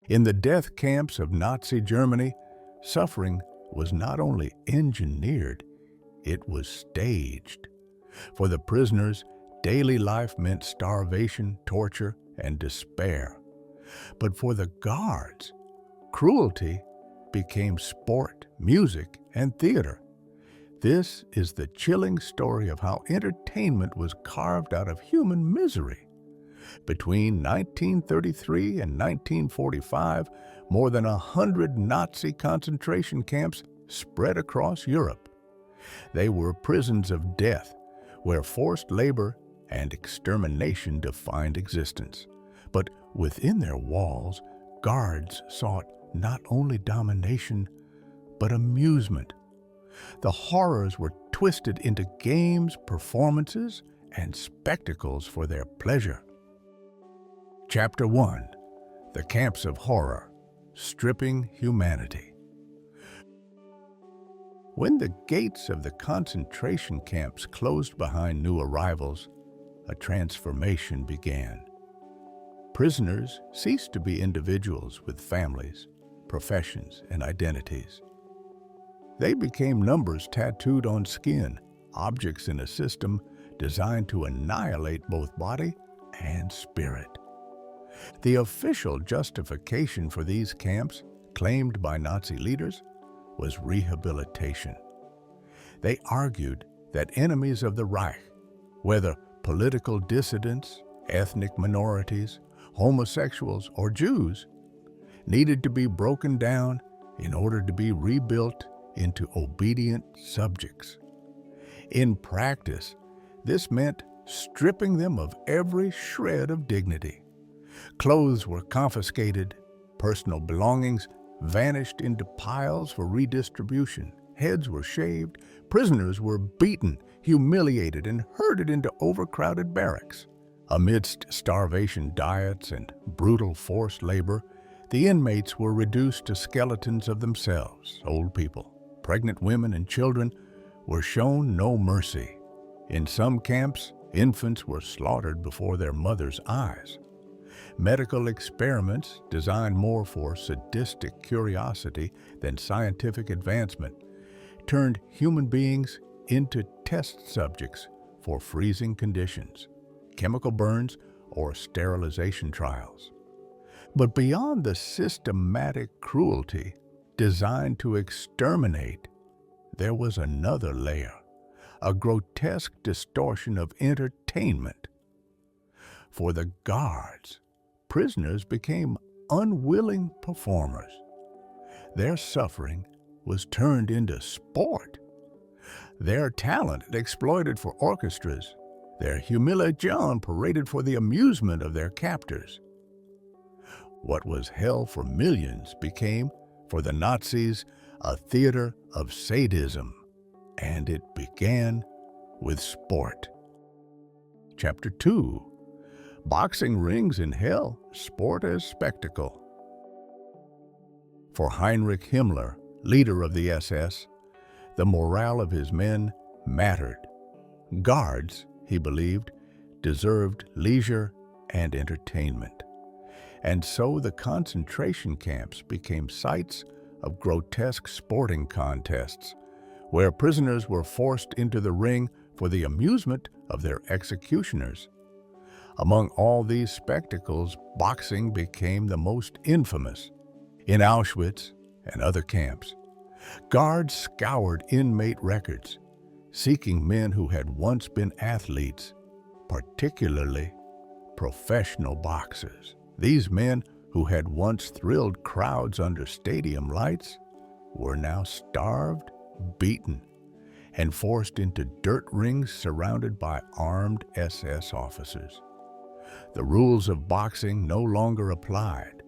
In the death camps of Nazi Germany, suffering was not only engineered, it was staged. For the prisoners, daily life meant starvation, torture, and despair. But for the guards, cruelty became sport, music, and theater. This is the chilling story of how entertainment was carved out of human misery. Between 1933 and 1945, more than 100 Nazi concentration camps spread across Europe. They were prisons of death, where forced labor and extermination defined existence. But within their walls, guards sought not only domination, but amusement. The horrors were twisted into games, performances, and spectacles for their pleasure. Chapter 1: The Camps of Horror, Stripping Humanity. When the gates of the concentration camps closed behind new arrivals, a transformation began. Prisoners ceased to be individuals with families, professions, and identities. They became numbers tattooed on skin, objects in a system designed to annihilate both body and spirit. The official justification for these camps, claimed by Nazi leaders, was rehabilitation. They argued that enemies of the Reich, whether political dissidents, ethnic minorities, homosexuals, or Jews, needed to be broken down in order to be rebuilt into obedient subjects. In practice, this meant stripping them of every shred of dignity. Clothes were confiscated, personal belongings vanished into piles for redistribution, heads were shaved, prisoners were beaten, humiliated, and herded into overcrowded barracks. Amidst starvation diets and brutal forced labor, the inmates were reduced to skeletons of themselves. Old people, pregnant women, and children were shown no mercy. In some camps, infants were slaughtered before their mothers' eyes. Medical experiments, designed more for sadistic curiosity than scientific advancement, turned human beings into test subjects for freezing conditions, chemical burns, or sterilization trials. But beyond the systematic cruelty designed to exterminate, there was another layer, a grotesque distortion of entertainment. For the guards, prisoners became unwilling performers. Their suffering was turned into sport. Their talent exploited for orchestras, their humiliation paraded for the amusement of their captors. What was hell for millions became, for the Nazis, a theater of sadism, and it began with sport. Chapter 2: Boxing Rings in Hell, Sport as Spectacle. For Heinrich Himmler, leader of the SS, the morale of his men mattered. Guards, he believed, deserved leisure and entertainment. And so the concentration camps became sites of grotesque sporting contests, where prisoners were forced into the ring for the amusement of their executioners. Among all these spectacles, boxing became the most infamous. In Auschwitz and other camps, guards scoured inmate records, seeking men who had once been athletes, particularly professional boxers. These men, who had once thrilled crowds under stadium lights, were now starved, beaten, and forced into dirt rings surrounded by armed SS officers. The rules of boxing no longer applied.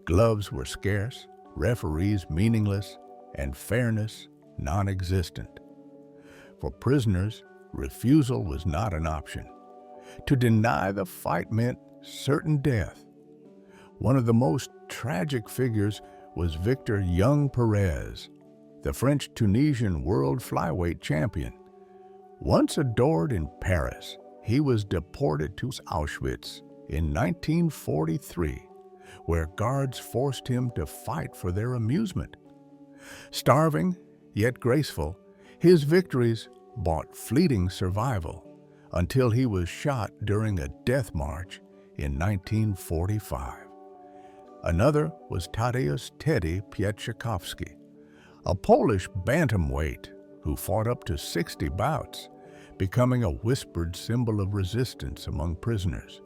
Gloves were scarce, referees meaningless, and fairness non-existent. For prisoners, refusal was not an option. To deny the fight meant certain death. One of the most tragic figures was Victor Young Perez, the French-Tunisian world flyweight champion. Once adored in Paris, he was deported to Auschwitz in 1943, where guards forced him to fight for their amusement. Starving, yet graceful, his victories bought fleeting survival until he was shot during a death march in 1945. Another was Tadeusz Teddy Pietrzakowski, a Polish bantamweight who fought up to 60 bouts, becoming a whispered symbol of resistance among prisoners.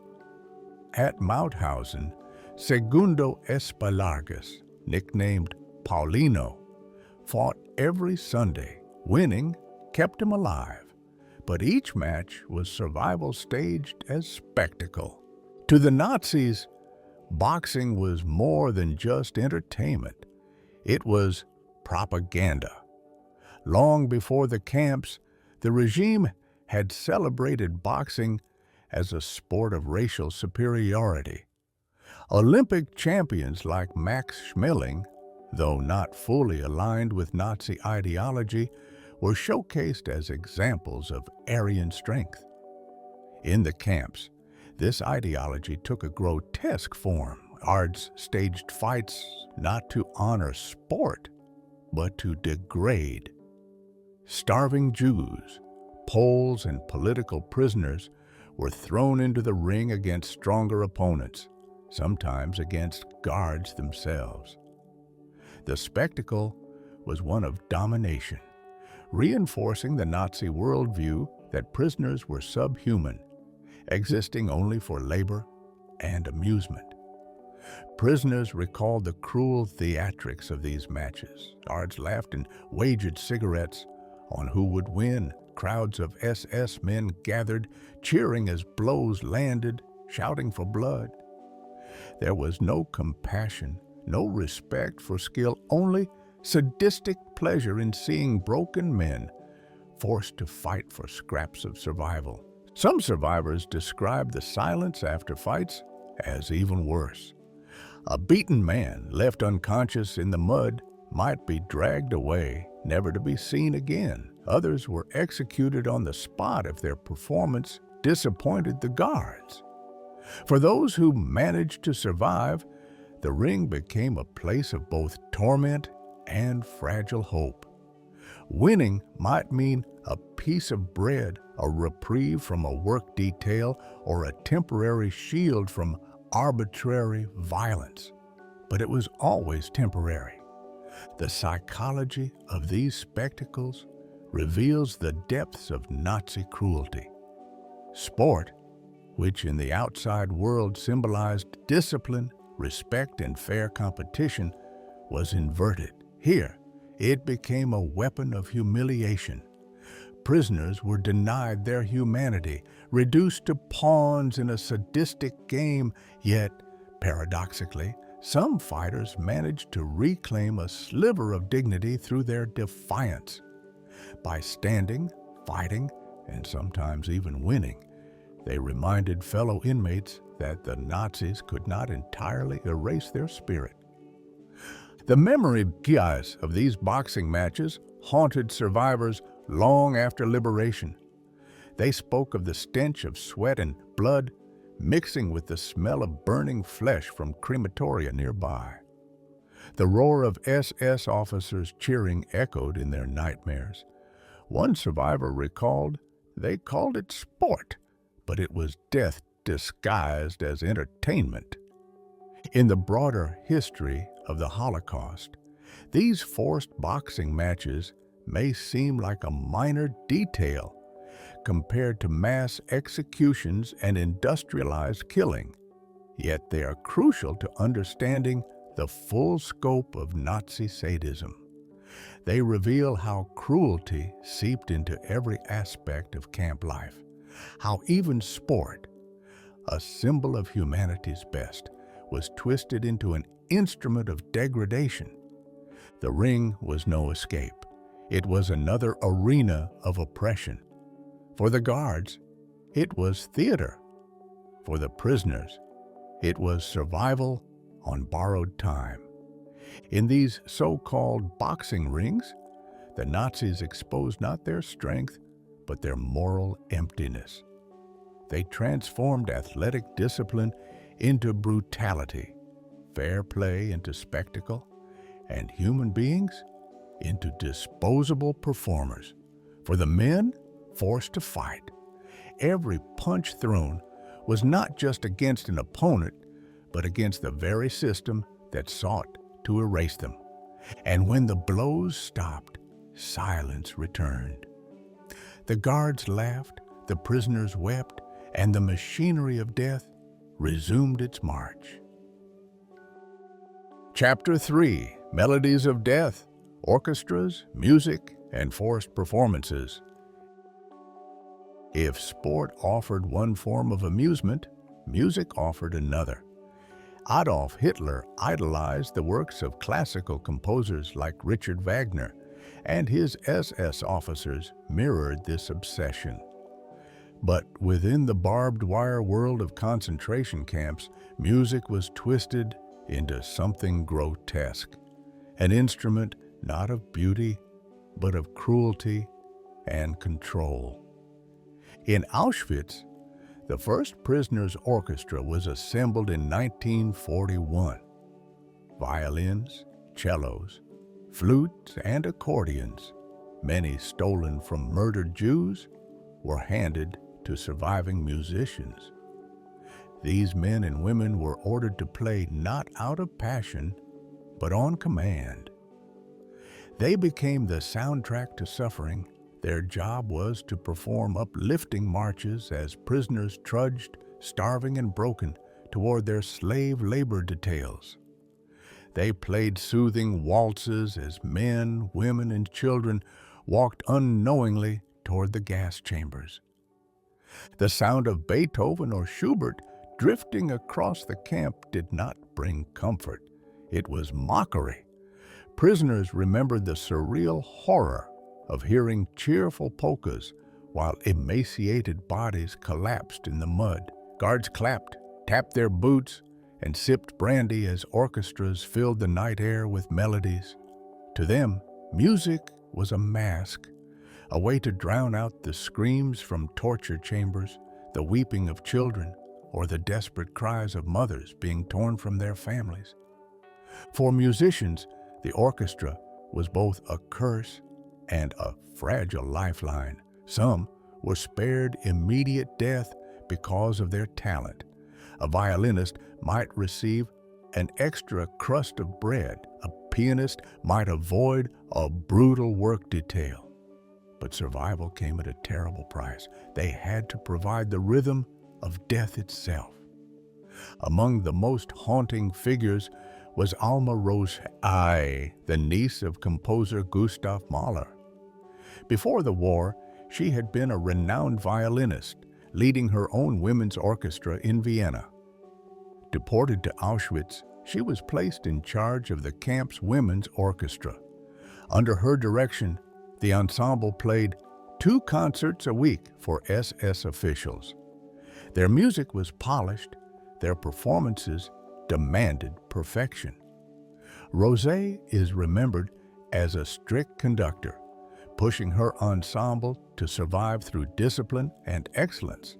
At Mauthausen, Segundo Espalargas, nicknamed Paulino, fought every Sunday. Winning kept him alive, but each match was survival staged as spectacle. To the Nazis, boxing was more than just entertainment. It was propaganda. Long before the camps, the regime had celebrated boxing as a sport of racial superiority. Olympic champions like Max Schmeling, though not fully aligned with Nazi ideology, were showcased as examples of Aryan strength. In the camps, this ideology took a grotesque form. Guards staged fights not to honor sport, but to degrade. Starving Jews, Poles, and political prisoners were thrown into the ring against stronger opponents, sometimes against guards themselves. The spectacle was one of domination, reinforcing the Nazi worldview that prisoners were subhuman, existing only for labor and amusement. Prisoners recalled the cruel theatrics of these matches. Guards laughed and wagered cigarettes on who would win. Crowds of SS men gathered, cheering as blows landed, shouting for blood. There was no compassion, no respect for skill, only sadistic pleasure in seeing broken men forced to fight for scraps of survival. Some survivors described the silence after fights as even worse. A beaten man left unconscious in the mud might be dragged away, never to be seen again. Others were executed on the spot if their performance disappointed the guards. For those who managed to survive, the ring became a place of both torment and fragile hope. Winning might mean a piece of bread, a reprieve from a work detail, or a temporary shield from arbitrary violence. But it was always temporary. The psychology of these spectacles reveals the depths of Nazi cruelty. Sport, which in the outside world symbolized discipline, respect, and fair competition, was inverted. Here, it became a weapon of humiliation. Prisoners were denied their humanity, reduced to pawns in a sadistic game, yet, paradoxically, some fighters managed to reclaim a sliver of dignity through their defiance. By standing, fighting, and sometimes even winning, they reminded fellow inmates that the Nazis could not entirely erase their spirit. The memory of these boxing matches haunted survivors long after liberation. They spoke of the stench of sweat and blood mixing with the smell of burning flesh from crematoria nearby. The roar of SS officers cheering echoed in their nightmares. One survivor recalled they called it sport, but it was death disguised as entertainment. In the broader history of the Holocaust, these forced boxing matches may seem like a minor detail compared to mass executions and industrialized killing, yet they are crucial to understanding the full scope of Nazi sadism. They reveal how cruelty seeped into every aspect of camp life, how even sport, a symbol of humanity's best, was twisted into an instrument of degradation. The ring was no escape. It was another arena of oppression. For the guards, it was theater. For the prisoners, it was survival on borrowed time. In these so-called boxing rings, the Nazis exposed not their strength, but their moral emptiness. They transformed athletic discipline into brutality, fair play into spectacle, and human beings into disposable performers. For the men forced to fight, every punch thrown was not just against an opponent, but against the very system that sought to erase them. And when the blows stopped, silence returned. The guards laughed, the prisoners wept, and the machinery of death resumed its march. Chapter 3: Melodies of Death, Orchestras, Music, and Forced Performances. If sport offered one form of amusement, music offered another. Adolf Hitler idolized the works of classical composers like Richard Wagner, and his SS officers mirrored this obsession. But within the barbed wire world of concentration camps, music was twisted into something grotesque, an instrument not of beauty, but of cruelty and control. In Auschwitz, the first prisoners' orchestra was assembled in 1941. Violins, cellos, flutes, and accordions, many stolen from murdered Jews, were handed to surviving musicians. These men and women were ordered to play not out of passion, but on command. They became the soundtrack to suffering. Their job was to perform uplifting marches as prisoners trudged, starving and broken, toward their slave labor details. They played soothing waltzes as men, women, and children walked unknowingly toward the gas chambers. The sound of Beethoven or Schubert drifting across the camp did not bring comfort. It was mockery. Prisoners remembered the surreal horror of hearing cheerful polkas while emaciated bodies collapsed in the mud. Guards clapped, tapped their boots, and sipped brandy as orchestras filled the night air with melodies. To them, music was a mask, a way to drown out the screams from torture chambers, the weeping of children, or the desperate cries of mothers being torn from their families. For musicians, the orchestra was both a curse and a fragile lifeline. Some were spared immediate death because of their talent. A violinist might receive an extra crust of bread. A pianist might avoid a brutal work detail. But survival came at a terrible price. They had to provide the rhythm of death itself. Among the most haunting figures was Alma Rose-Ai, the niece of composer Gustav Mahler. Before the war, she had been a renowned violinist, leading her own women's orchestra in Vienna. Deported to Auschwitz, she was placed in charge of the camp's women's orchestra. Under her direction, the ensemble played 2 concerts a week for SS officials. Their music was polished, their performances demanded perfection. Rosé is remembered as a strict conductor, pushing her ensemble to survive through discipline and excellence.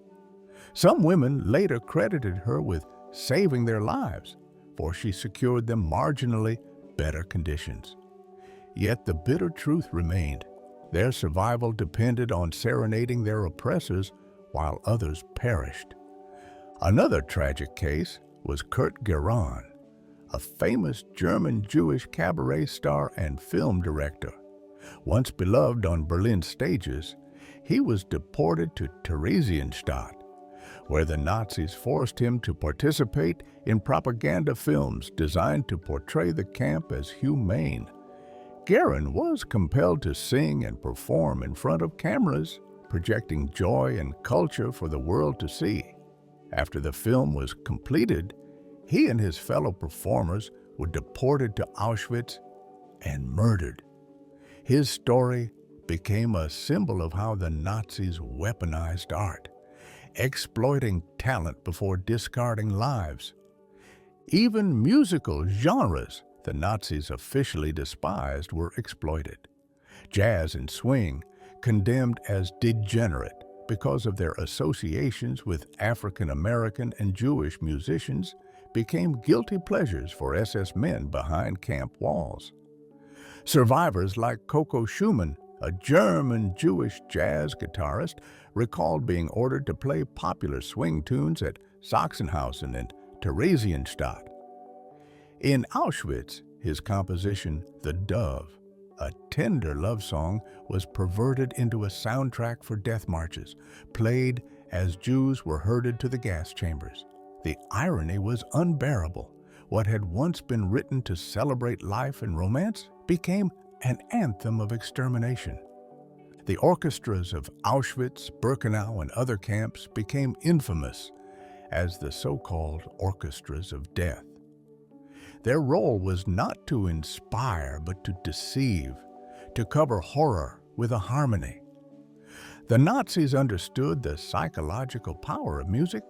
Some women later credited her with saving their lives, for she secured them marginally better conditions. Yet the bitter truth remained. Their survival depended on serenading their oppressors while others perished. Another tragic case was Kurt Geron, a famous German Jewish cabaret star and film director. Once beloved on Berlin stages, he was deported to Theresienstadt, where the Nazis forced him to participate in propaganda films designed to portray the camp as humane. Geron was compelled to sing and perform in front of cameras, projecting joy and culture for the world to see. After the film was completed, he and his fellow performers were deported to Auschwitz and murdered. His story became a symbol of how the Nazis weaponized art, exploiting talent before discarding lives. Even musical genres the Nazis officially despised were exploited. Jazz and swing, condemned as degenerate because of their associations with African American and Jewish musicians, became guilty pleasures for SS men behind camp walls. Survivors like Coco Schumann, a German Jewish jazz guitarist, recalled being ordered to play popular swing tunes at Sachsenhausen and Theresienstadt. In Auschwitz, his composition, The Dove, a tender love song, was perverted into a soundtrack for death marches, played as Jews were herded to the gas chambers. The irony was unbearable. What had once been written to celebrate life and romance became an anthem of extermination. The orchestras of Auschwitz, Birkenau, and other camps became infamous as the so-called orchestras of death. Their role was not to inspire, but to deceive, to cover horror with a harmony. The Nazis understood the psychological power of music.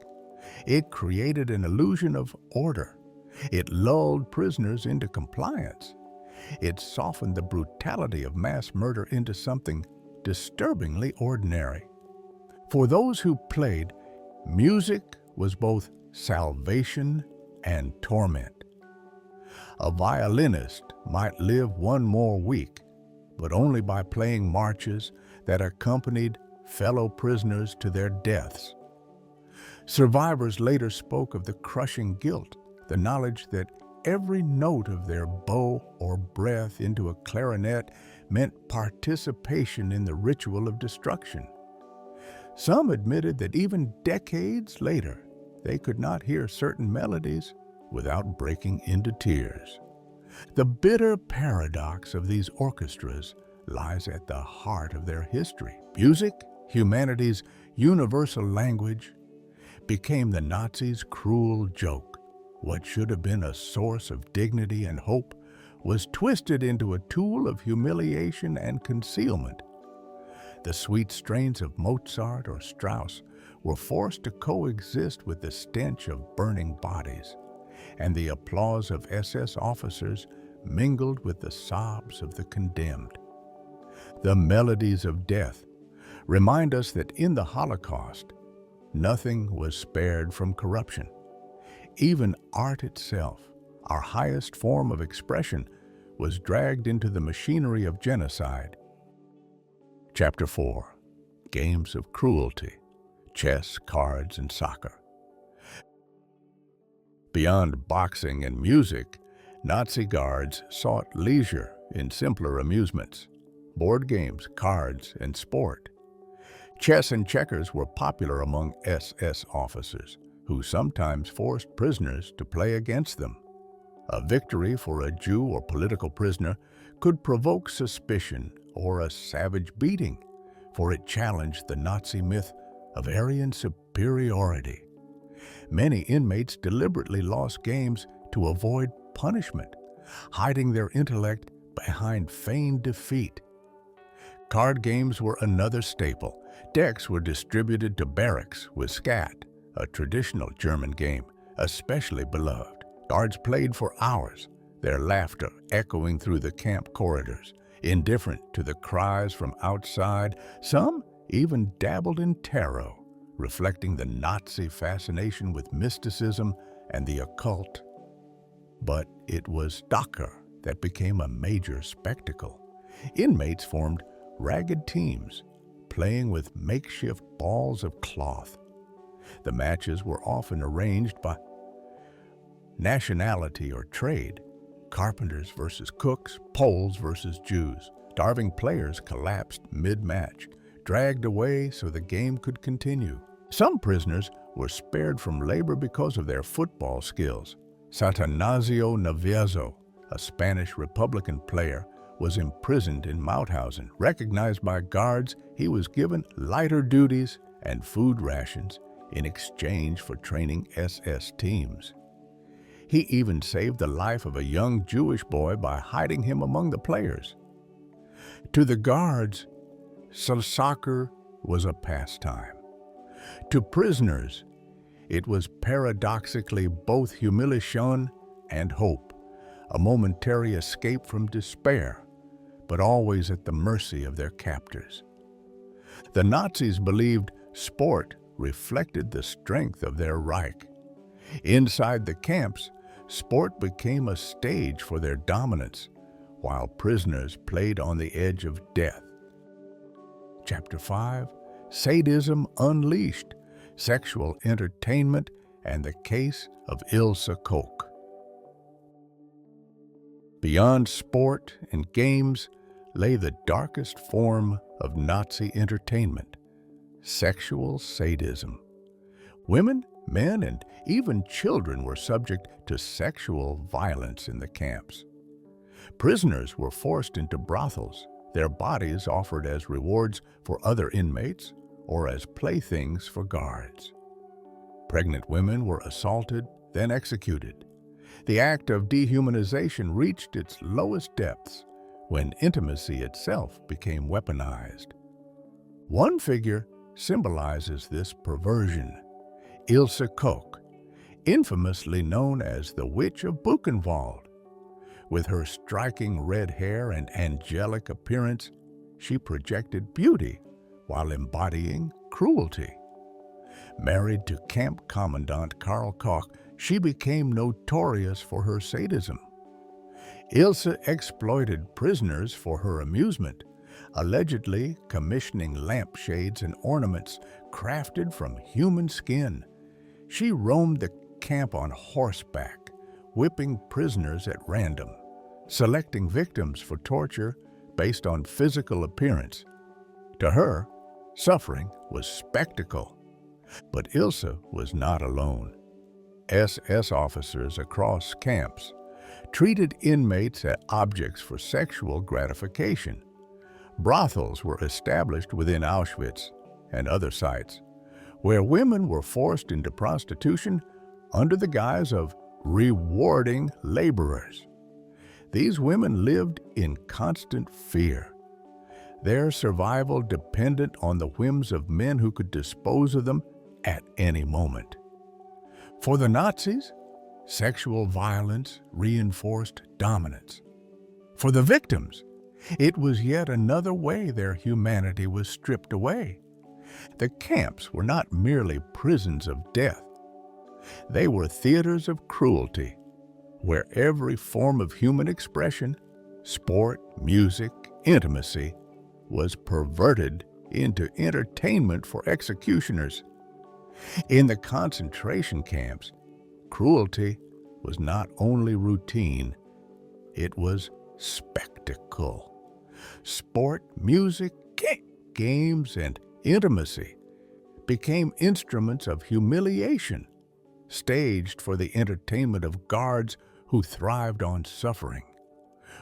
It created an illusion of order. It lulled prisoners into compliance. It softened the brutality of mass murder into something disturbingly ordinary. For those who played, music was both salvation and torment. A violinist might live one more week, but only by playing marches that accompanied fellow prisoners to their deaths. Survivors later spoke of the crushing guilt, the knowledge that every note of their bow or breath into a clarinet meant participation in the ritual of destruction. Some admitted that even decades later, they could not hear certain melodies without breaking into tears. The bitter paradox of these orchestras lies at the heart of their history. Music, humanity's universal language, became the Nazis' cruel joke. What should have been a source of dignity and hope was twisted into a tool of humiliation and concealment. The sweet strains of Mozart or Strauss were forced to coexist with the stench of burning bodies, and the applause of SS officers mingled with the sobs of the condemned. The melodies of death remind us that in the Holocaust, nothing was spared from corruption. Even art itself, our highest form of expression, was dragged into the machinery of genocide. Chapter 4. Games of Cruelty: Chess, Cards, and Soccer. Beyond boxing and music, Nazi guards sought leisure in simpler amusements: board games, cards, and sport. Chess and checkers were popular among SS officers, who sometimes forced prisoners to play against them. A victory for a Jew or political prisoner could provoke suspicion or a savage beating, for it challenged the Nazi myth of Aryan superiority. Many inmates deliberately lost games to avoid punishment, hiding their intellect behind feigned defeat. Card games were another staple. Decks were distributed to barracks with skat, a traditional German game, especially beloved. Guards played for hours, their laughter echoing through the camp corridors. Indifferent to the cries from outside, some even dabbled in tarot, reflecting the Nazi fascination with mysticism and the occult. But it was soccer that became a major spectacle. Inmates formed ragged teams, playing with makeshift balls of cloth. The matches were often arranged by nationality or trade: carpenters versus cooks, Poles versus Jews. Starving players collapsed mid-match, dragged away so the game could continue. Some prisoners were spared from labor because of their football skills. Satanasio Naviezo, a Spanish Republican player, was imprisoned in Mauthausen. Recognized by guards, he was given lighter duties and food rations in exchange for training SS teams. He even saved the life of a young Jewish boy by hiding him among the players. To the guards, soccer was a pastime. To prisoners, it was paradoxically both humiliation and hope, a momentary escape from despair, but always at the mercy of their captors. The Nazis believed sport reflected the strength of their Reich. Inside the camps, sport became a stage for their dominance, while prisoners played on the edge of death. Chapter 5, Sadism Unleashed, Sexual Entertainment and the Case of Ilse Koch. Beyond sport and games lay the darkest form of Nazi entertainment, sexual sadism. Women, men, and even children were subject to sexual violence in the camps. Prisoners were forced into brothels, their bodies offered as rewards for other inmates or as playthings for guards. Pregnant women were assaulted, then executed. The act of dehumanization reached its lowest depths when intimacy itself became weaponized. One figure symbolizes this perversion: Ilse Koch, infamously known as the Witch of Buchenwald. With her striking red hair and angelic appearance, she projected beauty while embodying cruelty. Married to camp commandant Karl Koch, she became notorious for her sadism. Ilse exploited prisoners for her amusement, allegedly commissioning lampshades and ornaments crafted from human skin. She roamed the camp on horseback, whipping prisoners at random, selecting victims for torture based on physical appearance. To her, suffering was spectacle. But Ilse was not alone. SS officers across camps treated inmates as objects for sexual gratification. Brothels were established within Auschwitz and other sites, where women were forced into prostitution under the guise of rewarding laborers. These women lived in constant fear, their survival dependent on the whims of men who could dispose of them at any moment. For the Nazis, sexual violence reinforced dominance. For the victims, it was yet another way their humanity was stripped away. The camps were not merely prisons of death. They were theaters of cruelty, where every form of human expression, sport, music, intimacy, was perverted into entertainment for executioners. In the concentration camps, cruelty was not only routine, it was spectacle. Sport, music, games, and intimacy became instruments of humiliation, staged for the entertainment of guards who thrived on suffering.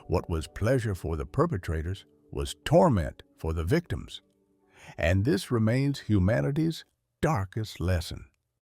What was pleasure for the perpetrators was torment for the victims. And this remains humanity's darkest lesson.